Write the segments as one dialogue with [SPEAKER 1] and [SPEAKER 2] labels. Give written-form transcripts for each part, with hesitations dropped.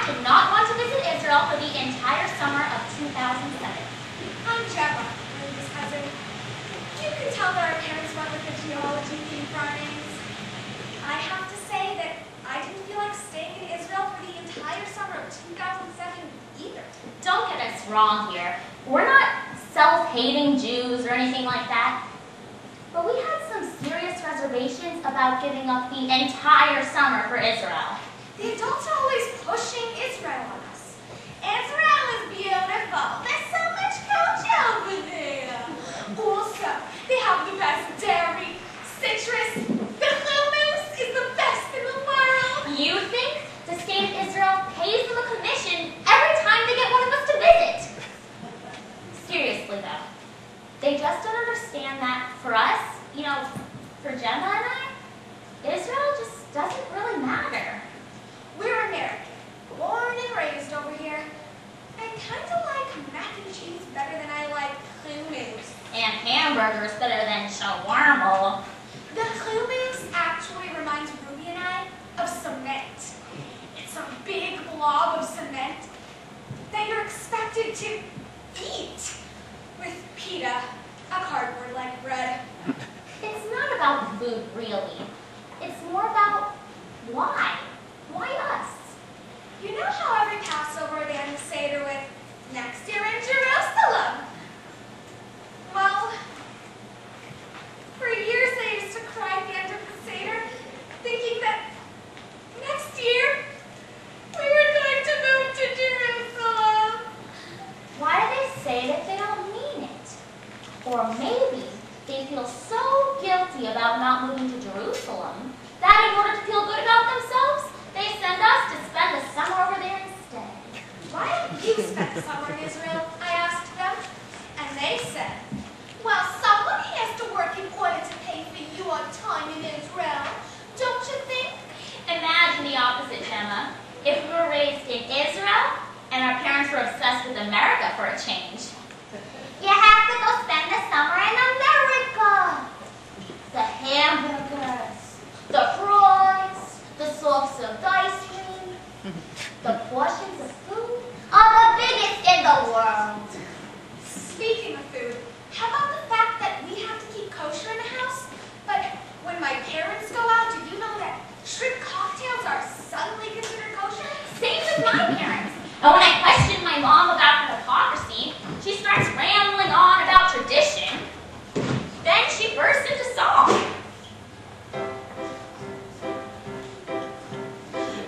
[SPEAKER 1] did not want to visit Israel for the entire summer of 2007.
[SPEAKER 2] I'm Gemma, Linda's cousin. You can tell that our parents went with the geology theme for our names. I have to say that I didn't feel like staying in Israel for the entire summer of 2007 either.
[SPEAKER 1] Don't get us wrong here. We're not self-hating Jews or anything like that. But we had some serious reservations about giving up the entire summer for Israel.
[SPEAKER 2] The adults are always pushing Israel on us. Israel is beautiful. There's so much culture over there. Also, they have the best dairy, citrus. The hummus is the best in the world.
[SPEAKER 1] You think the state of Israel pays them a commission every time they get one of us to visit? Seriously though, they just don't understand that for us, you know, for Gemma and I, Israel just doesn't really matter.
[SPEAKER 2] We're American, born and raised over here. I kind of like mac and cheese better than I like hummus.
[SPEAKER 1] And hamburgers better than shawarma.
[SPEAKER 2] The hummus actually reminds Ruby and I of cement. It's a big blob of cement that you're expected to eat with pita, a cardboard-like bread.
[SPEAKER 1] It's not about the food, really. It's more about why. Why us?
[SPEAKER 2] You know how every Passover they end the Seder with, "Next year in Jerusalem"? Well, for years I used to cry at the end of the Seder, thinking that next year we were going to move to Jerusalem.
[SPEAKER 1] Why do they say it if they don't mean it? Or maybe they feel so guilty about not moving to Jerusalem that in order to feel good about themselves, they send us to spend the summer over there instead.
[SPEAKER 2] Why don't you spend the summer in Israel? I asked them. And they said, well, someone has to work in order to pay for your time in Israel. Don't you think?
[SPEAKER 1] Imagine the opposite, Gemma. If we were raised in Israel and our parents were obsessed with America for a change. You have to go spend the summer in America. The hamburgers, the fries, the soft served ice cream, the portions of food are the biggest in the world.
[SPEAKER 2] Speaking of food, how about the fact that we have to keep kosher in the house? But when my parents go out, do you know that shrimp cocktails are suddenly considered kosher?
[SPEAKER 1] Same with my parents. And when I question my mom about her hypocrisy, she starts rambling on about tradition. Then she bursts into song.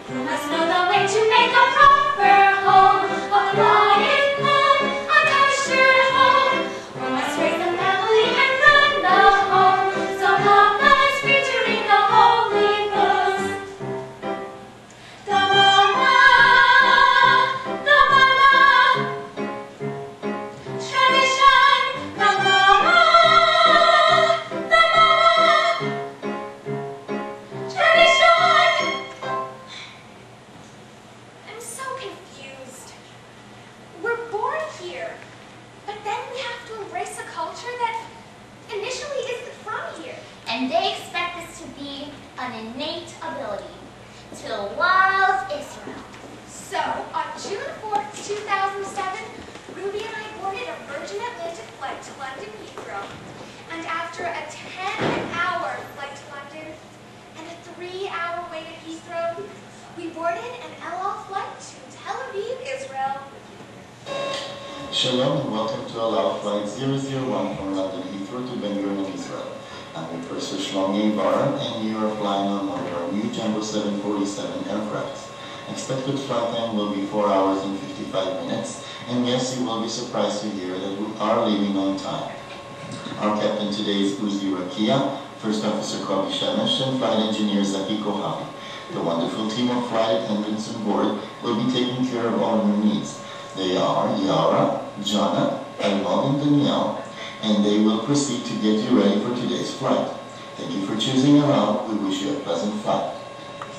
[SPEAKER 1] You must know the way to make a proper home, a quiet home, a kosher home. We must raise the family and run the home, so Papa's free to read the holy books. The mama, tradition, the mama, tradition.
[SPEAKER 2] I'm so confused. We're born here, but then we have to embrace a culture that initially isn't from here.
[SPEAKER 1] And they expect this to be an innate ability to love Israel.
[SPEAKER 2] So, on June 4th, 2007, Ruby and I boarded a Virgin Atlantic flight to London Heathrow. And after a 10-hour flight to London and a 3-hour wait at Heathrow, we boarded an El Al flight to Tel Aviv, Israel.
[SPEAKER 3] Shalom and welcome to Allow Flight 001 from London Heathrow to Ben Gurion, Israel. I'm your purser Shlomi Bar, and you are flying on one of our new Jumbo 747 aircraft. Expected flight time will be 4 hours and 55 minutes, and yes, you will be surprised to hear that we are leaving on time. Our captain today is Uzi Rakia, First Officer Kobi Shemesh, and Flight Engineer Zaki Kohavi. The wonderful team of flight attendants on board will be taking care of all your needs. They are Yara, Jana, Almog, and Danielle, and they will proceed to get you ready for today's flight. Thank you for choosing Allow. We wish you a pleasant flight.